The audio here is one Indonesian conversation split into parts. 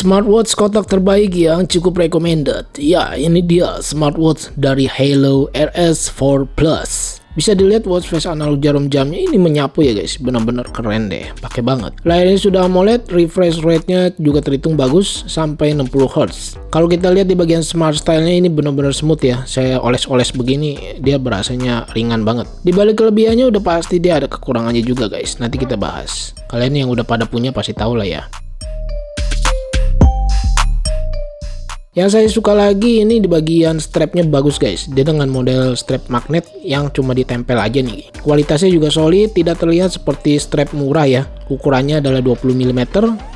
Smartwatch kotak terbaik yang cukup recommended. Ya, ini dia smartwatch dari Halo RS4 Plus. Bisa dilihat watch face analog jarum jamnya ini menyapu ya guys, benar-benar keren deh, pakai banget. Layarnya sudah AMOLED, refresh rate-nya juga terhitung bagus sampai 60 Hz. Kalau kita lihat di bagian smart style-nya ini benar-benar smooth ya. Saya oles-oles begini, dia berasanya ringan banget. Di balik kelebihannya udah pasti dia ada kekurangannya juga guys. Nanti kita bahas. Kalian yang udah pada punya pasti tahu lah ya. Yang saya suka lagi ini di bagian strapnya bagus guys. Dia dengan model strap magnet yang cuma ditempel aja nih. Kualitasnya juga solid, tidak terlihat seperti strap murah ya. Ukurannya adalah 20 mm.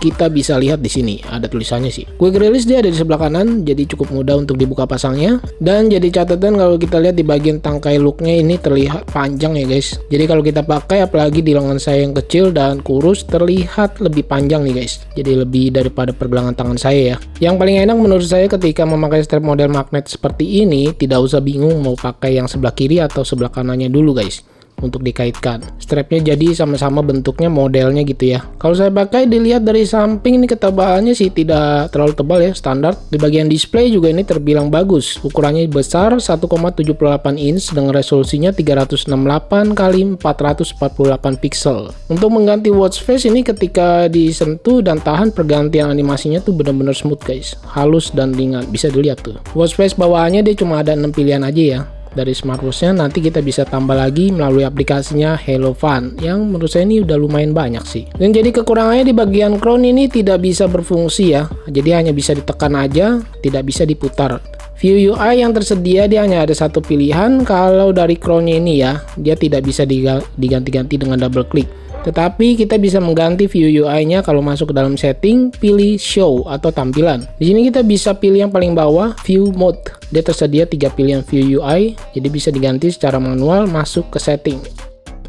Kita bisa lihat di sini ada tulisannya sih. Quick release dia ada di sebelah kanan, jadi cukup mudah untuk dibuka pasangnya. Dan jadi catatan kalau kita lihat di bagian tangkai looknya ini terlihat panjang ya guys. Jadi kalau kita pakai apalagi di lengan saya yang kecil dan kurus terlihat lebih panjang nih guys. Jadi lebih daripada pergelangan tangan saya ya. Yang paling enak menurut saya ketika memakai strap model magnet seperti ini, tidak usah bingung mau pakai yang sebelah kiri atau sebelah kanannya dulu guys untuk dikaitkan. Strapnya jadi sama-sama bentuknya modelnya gitu ya. Kalau saya pakai dilihat dari samping ini ketebalannya sih tidak terlalu tebal ya, standar. Di bagian display juga ini terbilang bagus. Ukurannya besar 1,78 inch dengan resolusinya 368 x 448 pixel. Untuk mengganti watch face ini ketika disentuh dan tahan pergantian animasinya tuh benar-benar smooth guys. Halus dan ringan, bisa dilihat tuh. Watch face bawaannya dia cuma ada 6 pilihan aja ya. Dari smartwatch-nya nanti kita bisa tambah lagi melalui aplikasinya Hello Fun yang menurut saya ini udah lumayan banyak sih. Dan jadi kekurangannya di bagian crown ini tidak bisa berfungsi ya. Jadi hanya bisa ditekan aja, tidak bisa diputar. View UI yang tersedia dia hanya ada satu pilihan. Kalau dari crown-nya ini ya, dia tidak bisa diganti-ganti dengan double klik. Tetapi kita bisa mengganti view UI-nya kalau masuk ke dalam setting, pilih show atau tampilan. Di sini kita bisa pilih yang paling bawah, view mode. Dia tersedia 3 pilihan view UI, jadi bisa diganti secara manual masuk ke setting.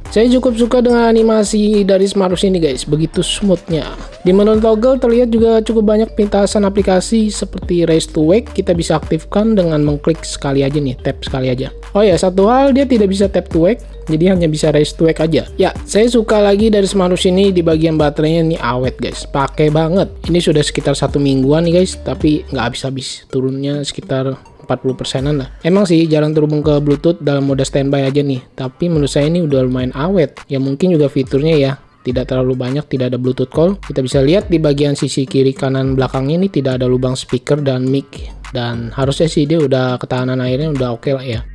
Saya cukup suka dengan animasi dari smartwatch ini guys, begitu smoothnya. Di menu toggle terlihat juga cukup banyak pintasan aplikasi seperti Raise to Wake. Kita bisa aktifkan dengan mengklik sekali aja nih, tap sekali aja. Oh ya, satu hal dia tidak bisa tap to wake, jadi hanya bisa Raise to Wake aja. Ya, saya suka lagi dari smartwatch ini di bagian baterainya ini awet guys, pakai banget. Ini sudah sekitar 1 mingguan nih guys, tapi nggak habis-habis, turunnya sekitar 40%-an lah. Emang sih jarang terhubung ke Bluetooth dalam mode standby aja nih, tapi menurut saya ini udah lumayan awet. Ya mungkin juga fiturnya ya tidak terlalu banyak, tidak ada Bluetooth call. Kita bisa lihat di bagian sisi kiri kanan belakangnya ini tidak ada lubang speaker dan mic. Dan harusnya sih dia udah ketahanan airnya udah oke lah ya.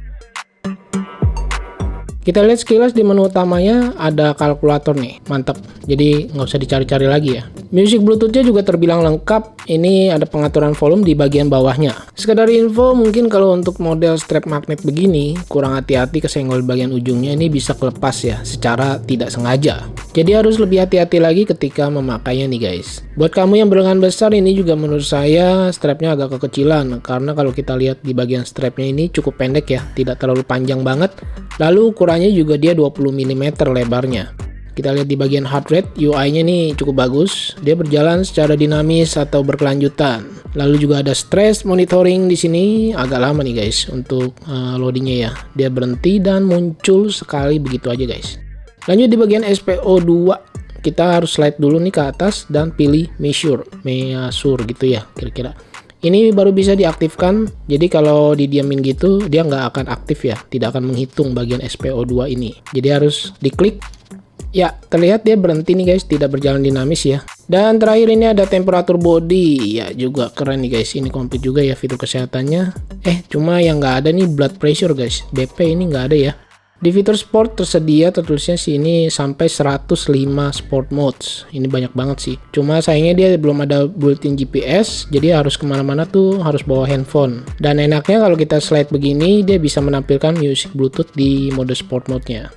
Kita lihat sekilas di menu utamanya ada kalkulator nih, mantap. Jadi nggak usah dicari-cari lagi ya. Music Bluetooth-nya juga terbilang lengkap. Ini ada pengaturan volume di bagian bawahnya. Sekedar info, mungkin kalau untuk model strap magnet begini, kurang hati-hati kesenggol bagian ujungnya ini bisa kelepas ya, secara tidak sengaja. Jadi harus lebih hati-hati lagi ketika memakainya nih guys. Buat kamu yang berlengan besar ini juga menurut saya strapnya agak kekecilan. Karena kalau kita lihat di bagian strapnya ini cukup pendek ya, tidak terlalu panjang banget. Lalu ukurannya juga dia 20 mm lebarnya. Kita lihat di bagian heart rate, UI-nya nih cukup bagus. Dia berjalan secara dinamis atau berkelanjutan. Lalu juga ada stress monitoring di sini, agak lama nih guys untuk loadingnya ya. Dia berhenti dan muncul sekali begitu aja guys. Lanjut di bagian SPO2, kita harus slide dulu nih ke atas dan pilih measure gitu ya kira-kira. Ini baru bisa diaktifkan, jadi kalau didiamin gitu dia nggak akan aktif ya, tidak akan menghitung bagian SPO2 ini. Jadi harus diklik. Ya, terlihat dia berhenti nih guys, tidak berjalan dinamis ya. Dan terakhir ini ada temperatur body, ya juga keren nih guys, ini komplit juga ya fitur kesehatannya. Cuma yang nggak ada nih blood pressure guys, BP ini nggak ada ya. Di fitur sport tersedia tertulisnya sini sampai 105 sport modes. Ini banyak banget sih. Cuma sayangnya dia belum ada built-in GPS, jadi harus kemana-mana tuh harus bawa handphone. Dan enaknya kalau kita slide begini, dia bisa menampilkan music Bluetooth di mode sport mode-nya.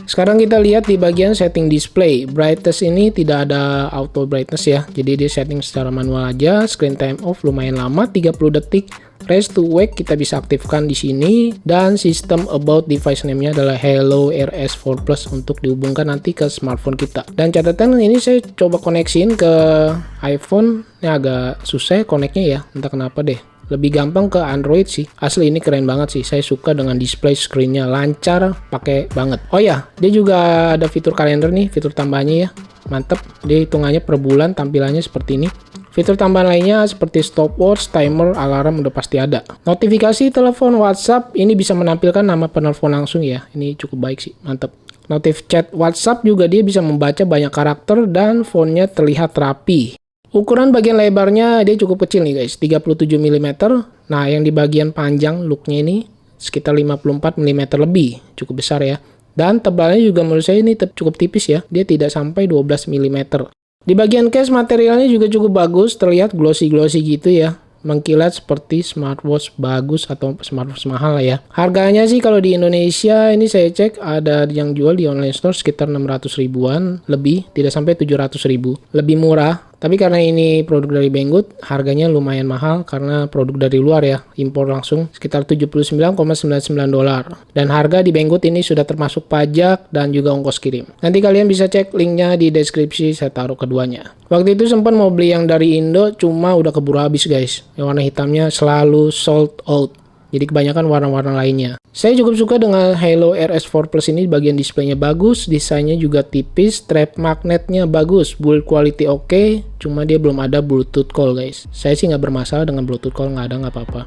Sekarang kita lihat di bagian setting display. Brightness ini tidak ada auto brightness ya. Jadi dia setting secara manual aja. Screen time off lumayan lama, 30 detik. Raise to Wake kita bisa aktifkan di sini. Dan sistem about device name-nya adalah Halo RS4 Plus untuk dihubungkan nanti ke smartphone kita. Dan catatan ini saya coba koneksiin ke iPhone. Ini agak susah connect-nya ya. Entah kenapa deh. Lebih gampang ke Android sih. Asli ini keren banget sih. Saya suka dengan display screen-nya lancar, pakai banget. Oh ya, dia juga ada fitur kalender nih, fitur tambahnya ya. Mantep. Dia hitungannya per bulan, tampilannya seperti ini. Fitur tambahan lainnya seperti stopwatch, timer, alarm udah pasti ada. Notifikasi telepon WhatsApp ini bisa menampilkan nama penelpon langsung ya. Ini cukup baik sih, mantap. Notif chat WhatsApp juga dia bisa membaca banyak karakter dan fontnya terlihat rapi. Ukuran bagian lebarnya dia cukup kecil nih guys, 37 mm. Nah, yang di bagian panjang looknya ini sekitar 54 mm lebih, cukup besar ya. Dan tebalnya juga menurut saya ini cukup tipis ya, dia tidak sampai 12 mm. Di bagian case materialnya juga cukup bagus, terlihat glossy-glossy gitu ya. Mengkilat seperti smartwatch bagus atau smartwatch mahal lah ya. Harganya sih kalau di Indonesia ini saya cek ada yang jual di online store sekitar 600 ribuan lebih, tidak sampai 700 ribu. Lebih murah. Tapi karena ini produk dari Banggood, harganya lumayan mahal karena produk dari luar ya, impor langsung sekitar 79,99 dolar. Dan harga di Banggood ini sudah termasuk pajak dan juga ongkos kirim. Nanti kalian bisa cek linknya di deskripsi, saya taruh keduanya. Waktu itu sempat mau beli yang dari Indo, cuma udah keburu habis guys. Yang warna hitamnya selalu sold out. Jadi kebanyakan warna-warna lainnya. Saya cukup suka dengan Halo RS4 Plus ini, bagian displaynya bagus, desainnya juga tipis, strap magnetnya bagus, build quality oke, cuma dia belum ada Bluetooth call guys. Saya sih nggak bermasalah dengan Bluetooth call, nggak ada nggak apa-apa.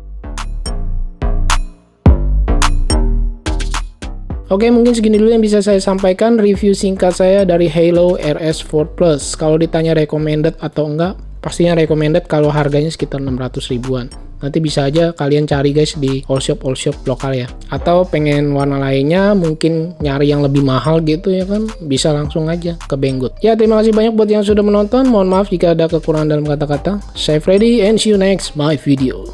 Oke, mungkin segini dulu yang bisa saya sampaikan review singkat saya dari Halo RS4 Plus. Kalau ditanya recommended atau enggak, pastinya recommended kalau harganya sekitar 600 ribuan. Nanti bisa aja kalian cari guys di all shop lokal ya. Atau pengen warna lainnya, mungkin nyari yang lebih mahal gitu ya kan, bisa langsung aja ke Banggood. Ya, terima kasih banyak buat yang sudah menonton. Mohon maaf jika ada kekurangan dalam kata-kata. Saya Freddy and see you next my video.